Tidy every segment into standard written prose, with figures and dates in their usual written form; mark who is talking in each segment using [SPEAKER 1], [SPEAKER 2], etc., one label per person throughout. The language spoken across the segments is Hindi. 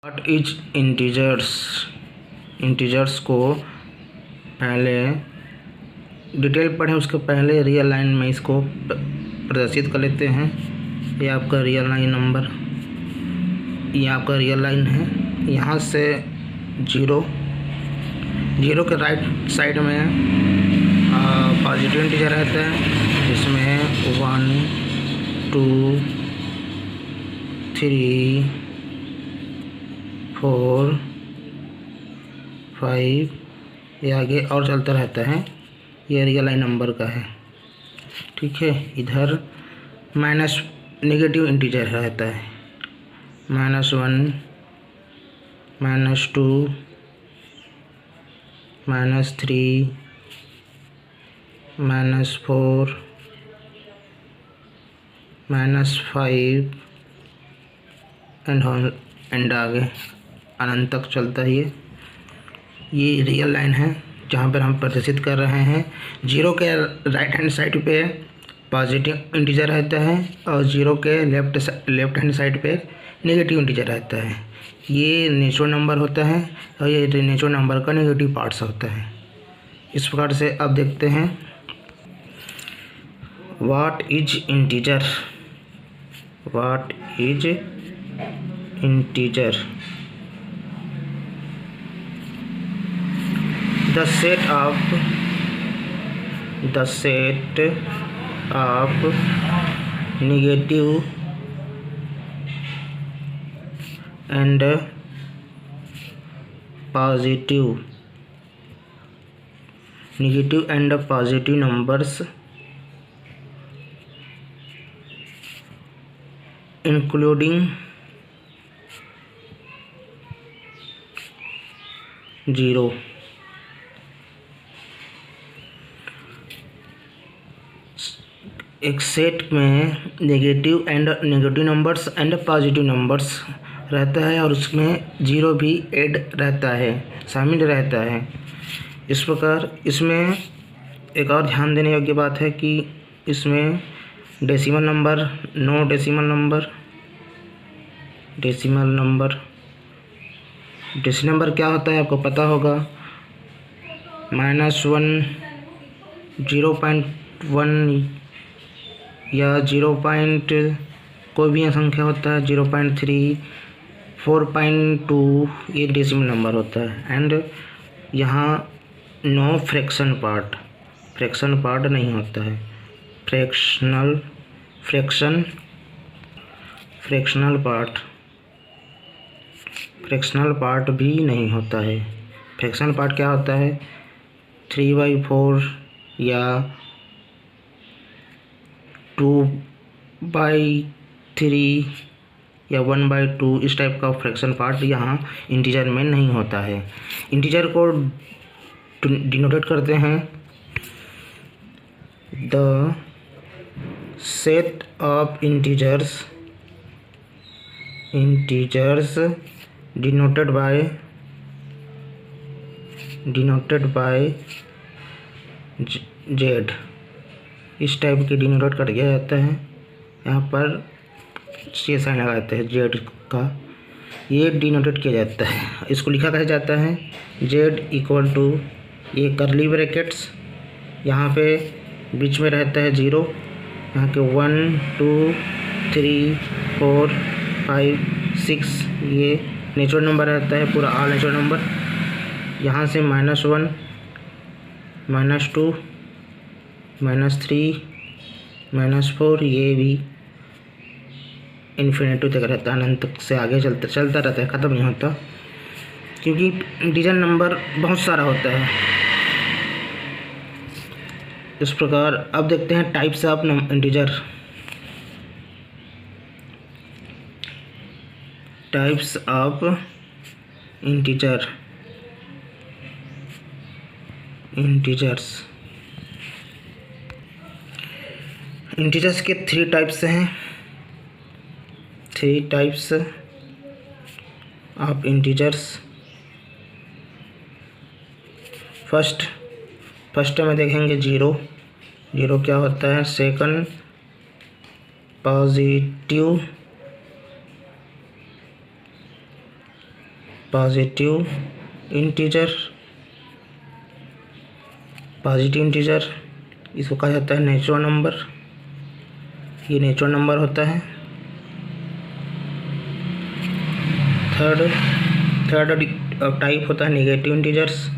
[SPEAKER 1] What is integers. इंटीजर्स को पहले डिटेल पढ़ें, उसके पहले रियल लाइन में इसको प्रदर्शित कर लेते हैं। ये आपका रियल लाइन नंबर, ये आपका रियल लाइन है। यहाँ से जीरो के राइट साइड में पॉजिटिव इंटीजर रहता है, जिसमें 1 2 3 4 5 ये आगे और चलता रहता है। ये रियल लाइन नंबर का है, ठीक है। इधर माइनस नेगेटिव इंटीजर रहता है, -1 -2 -3 -4 -5 एंड आगे अनंत तक चलता है। ये रियल लाइन है जहाँ पर हम प्रदर्शित कर रहे हैं। जीरो के राइट हैंड साइड पे पॉजिटिव इंटीजर रहता है और जीरो के लेफ्ट हैंड साइड पे नेगेटिव इंटीजर रहता है। ये नेचुरल नंबर होता है और ये नेचुरल नंबर का नेगेटिव पार्ट्स होता है। इस प्रकार से अब देखते हैं what is integer. What is integer? The set of negative and positive numbers including 0। एक सेट में negative numbers and positive numbers रहता है और उसमें जीरो भी ऐड रहता है, शामिल रहता है। इस प्रकार इसमें एक और ध्यान देने योग्य बात है कि इसमें decimal number, no decimal number. Decimal number क्या होता है आपको पता होगा, -1 0.1 या 0. कोई भी संख्या होता है, 0.3 4.2 ये डेसिमल नंबर होता है। एंड यहाँ नो फ्रैक्शन पार्ट नहीं होता है। फ्रैक्शनल पार्ट भी नहीं होता है। फ्रैक्शनल पार्ट क्या होता है, 3/4 या 2/3 या 1/2 इस टाइप का फ्रैक्शन पार्ट यहाँ इंटीजर में नहीं होता है। इंटीजर को डिनोटेट करते हैं the set of integers denoted by Z. इस टाइप की डिनोट कर दिया जाता है। यहाँ पर ये साइन लगाते हैं जेड का, ये डिनोटेट किया जाता है। इसको लिखा कैसे जाता है, जेड इक्वल टू ये करली ब्रैकेट्स, यहाँ पे बीच में रहता है 0, यहाँ के 1 2 3 4 5 6 ये नेचुरल नंबर रहता है, पूरा ऑल नेचुरल नंबर। यहाँ से -1 -2 -3 -4 ये भी इन्फिनिटी तक रहता है, अनंत तक से आगे चलता रहता है, ख़त्म नहीं होता, क्योंकि इंटीजर नंबर बहुत सारा होता है। इस प्रकार अब देखते हैं types of integer. Types of integers के 3 टाइप्स हैं। 3 टाइप्स ऑफ इंटीजर्स। फर्स्ट में देखेंगे जीरो क्या होता है। सेकंड पॉजिटिव पॉजिटिव इंटीजर इसको कहा जाता है नेचुरल नंबर। ये नेचुरल नंबर होता है। थर्ड टाइप होता है नेगेटिव इंटीजर्स।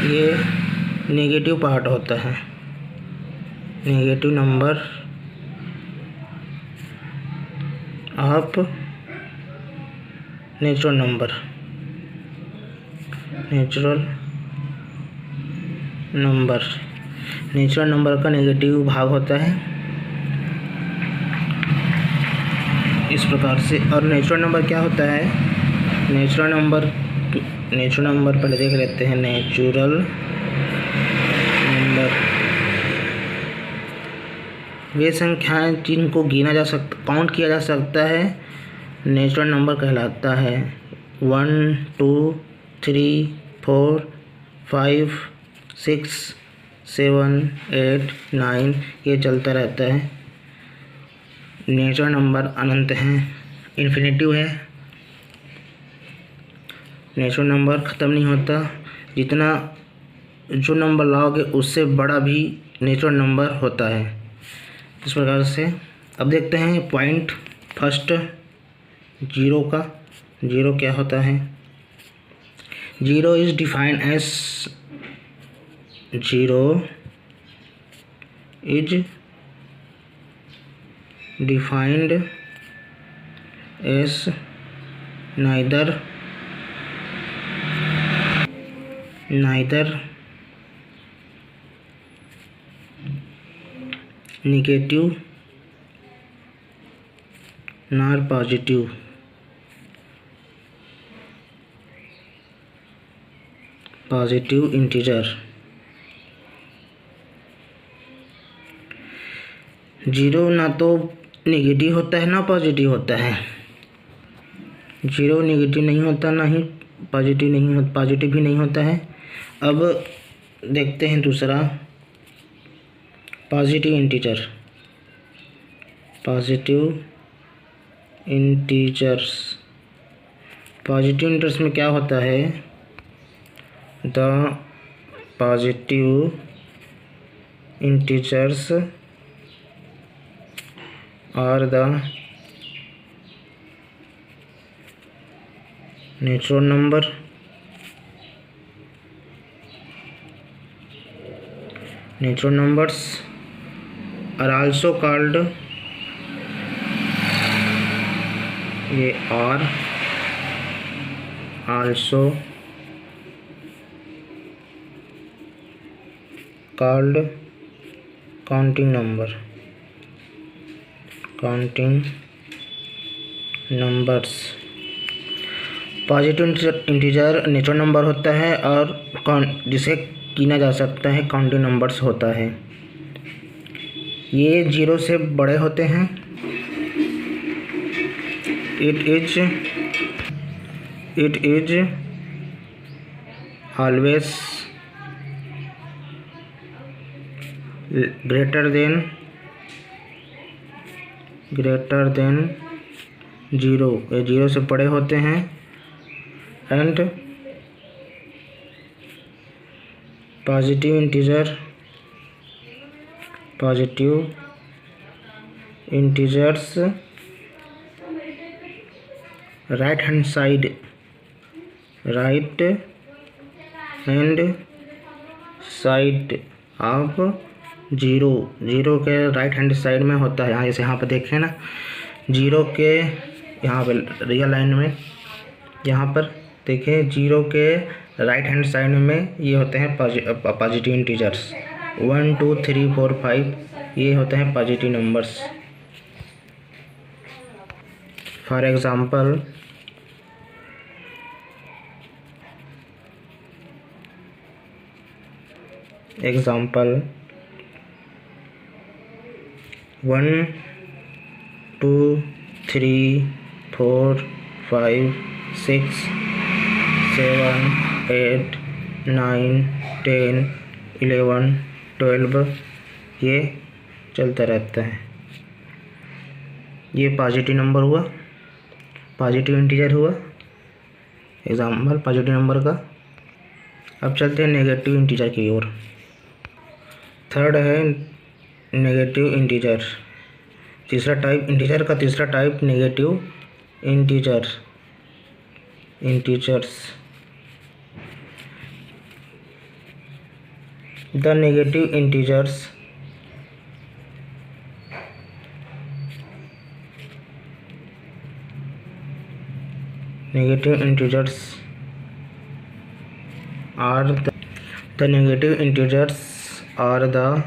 [SPEAKER 1] ये नेगेटिव पार्ट होता है, negative number of natural number का नेगेटिव भाग होता है इस प्रकार से। और नेचुरल नंबर क्या होता है? नेचुरल नंबर पहले देख लेते हैं। नेचुरल नंबर वे संख्याएं जिनको काउंट किया जा सकता है, नेचुरल नंबर कहलाता है। 1 2 3 4 5 6 7 8 9 ये चलता रहता है। नेचुरल नंबर अनंत हैं, इन्फिनिटिव है। नेचुरल नंबर ख़त्म नहीं होता। जितना जो नंबर लाओगे उससे बड़ा भी नेचुरल नंबर होता है। इस प्रकार से अब देखते हैं पॉइंट फर्स्ट जीरो का। जीरो क्या होता है? Zero is defined as neither negative nor positive। Integer. Zero ना तो नेगेटिव होता है ना पॉजिटिव होता है। जीरो नेगेटिव नहीं होता, ना ही पॉजिटिव भी नहीं होता है। अब देखते हैं दूसरा पॉजिटिव इंटीजर्स। पॉजिटिव इंटीजर्स में क्या होता है? The positive integers are the natural number are also called ये are also called counting numbers। Positive integer natural number होता है और जिसे गिना जा सकता है काउंटिंग नंबर्स होता है। ये जीरो से बड़े होते हैं। It is always greater than zero. ये जीरो से बड़े होते हैं। And positive integers right hand side of zero के राइट हैंड साइड में होता है। यहाँ जैसे यहाँ पर देखें ना, जीरो के यहाँ पर रियल लाइन में यहाँ पर देखें, जीरो के राइट हैंड साइड में ये होते हैं पॉजिटिव इंटीजर्स। 1 2 3 4 5 ये होते हैं positive numbers. For example example 1 2 3 4 5 6 7 8 9 10 11 12 ये चलता रहता है। ये पॉजिटिव नंबर हुआ, पॉजिटिव इंटीजर हुआ, एग्जाम्पल पॉजिटिव नंबर का। अब चलते हैं नेगेटिव इंटीजर की ओर। थर्ड है नेगेटिव इंटीजर। तीसरा टाइप इंटीजर का तीसरा type negative integers. The negative integers are the negative integers are the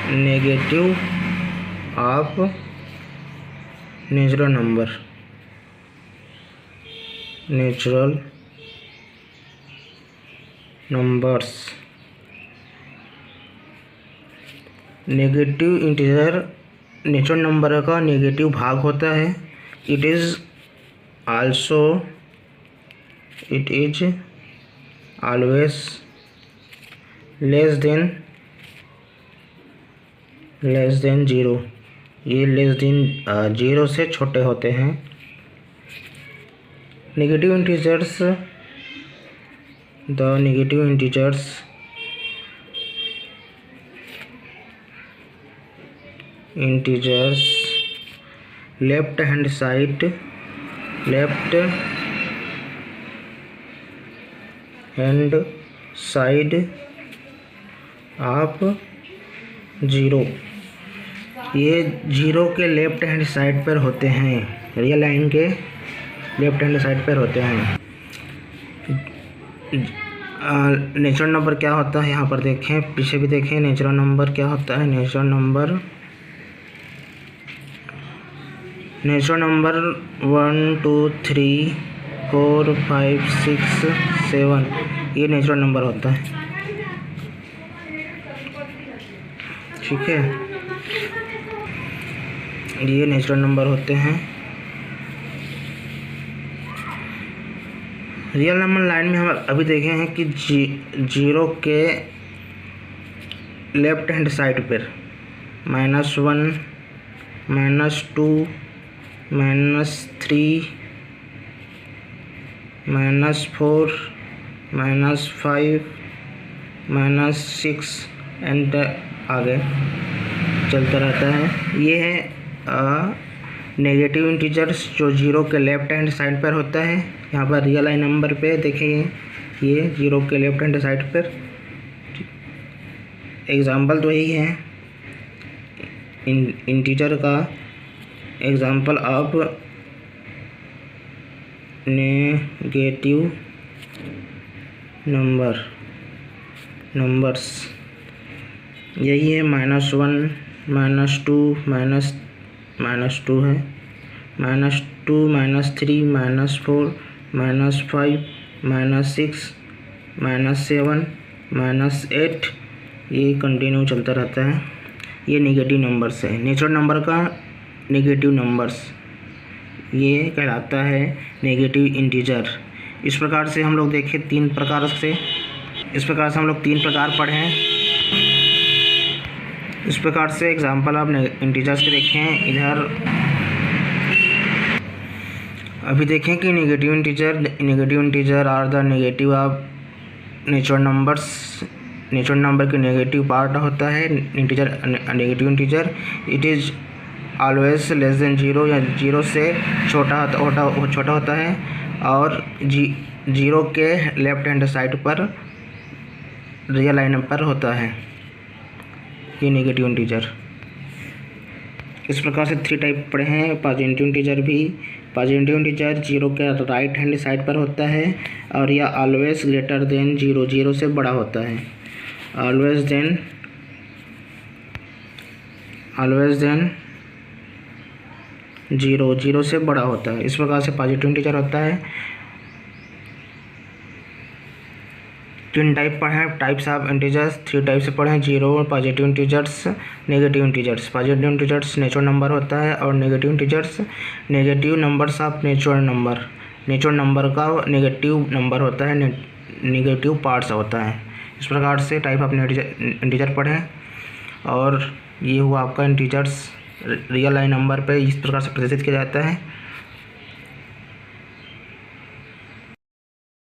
[SPEAKER 1] negative of natural numbers। Negative integer natural number का नेगेटिव भाग होता है। It is always less than zero. ये लेस देन ज़ीरो से छोटे होते हैं। Negative integers the negative integers left hand side of zero. ये ज़ीरो के लेफ्ट हैंड साइड पर होते हैं, रियल लाइन के लेफ्ट हैंड साइड पर होते हैं। नेचुरल नंबर क्या होता है, यहाँ पर देखें, पीछे भी देखें। नेचुरल नंबर क्या होता है? नेचुरल नंबर 1 2 3 4 5 6 7 ये नेचुरल नंबर होता है। ठीक है, ये नेचुरल नंबर होते हैं। रियल नंबर लाइन में हम अभी देखे हैं कि ज़ीरो के लेफ्ट हैंड साइड पर -1 -2 -3 -4 -5 -6 एंड आगे चलता रहता है। ये है नेगेटिव इंटीजर्स जो ज़ीरो के लेफ्ट हैंड साइड पर होता है। यहाँ पर रियल लाइन नंबर पे देखिए, ये ज़ीरो के लेफ्ट हैंड साइड पर। एग्जाम्पल तो यही है इंटीजर का। एग्जाम्पल ऑफ नेगेटिव नंबर्स यही है -1 -2 -2 है, -2 -3 -4 -5 -6 -7 -8 ये कंटिन्यू चलता रहता है। ये नेगेटिव नंबर्स है। नेचुरल नंबर का नेगेटिव नंबर्स ये कहलाता है नेगेटिव इंटीजर। इस प्रकार से हम लोग देखें तीन प्रकार से हम लोग 3 प्रकार पढ़े हैं। इस प्रकार से एग्जाम्पल आप इंटीजर्स के देखें। इधर अभी देखें कि negative integer are the negative of natural numbers. Natural number के नेगेटिव पार्ट होता है integer, negative integer. It is always less than zero या ज़ीरो से छोटा होता है और ज़ीरो के लेफ्ट हैंड साइड पर रियल लाइन पर होता है ये नेगेटिव इंटीजर। इस प्रकार से 3 टाइप पढ़े हैं। पॉजिटिव इंटीजर भी, पॉजिटिव इंटीजर ज़ीरो के राइट हैंड साइड पर होता है और यह always greater than zero, zero से बड़ा होता है। ऑलवेज देन ज़ीरो, ज़ीरो से बड़ा होता है। इस प्रकार से पॉजिटिव इंटीजर होता है। तीन टाइप पढ़े हैं, टाइप्स ऑफ इंटीजर्स 3 टाइप से पढ़े हैं, zero, positive integers, negative integers. Positive integers natural number होता है और negative integers negative numbers of natural number. Natural number का नेगेटिव नंबर होता है, नेगेटिव पार्ट्स होता है। इस प्रकार से टाइप ऑफ इंटीजर पढ़ें। और ये हुआ आपका इंटीजर्स रियल लाइन नंबर पे इस प्रकार से प्रदर्शित किया जाता है।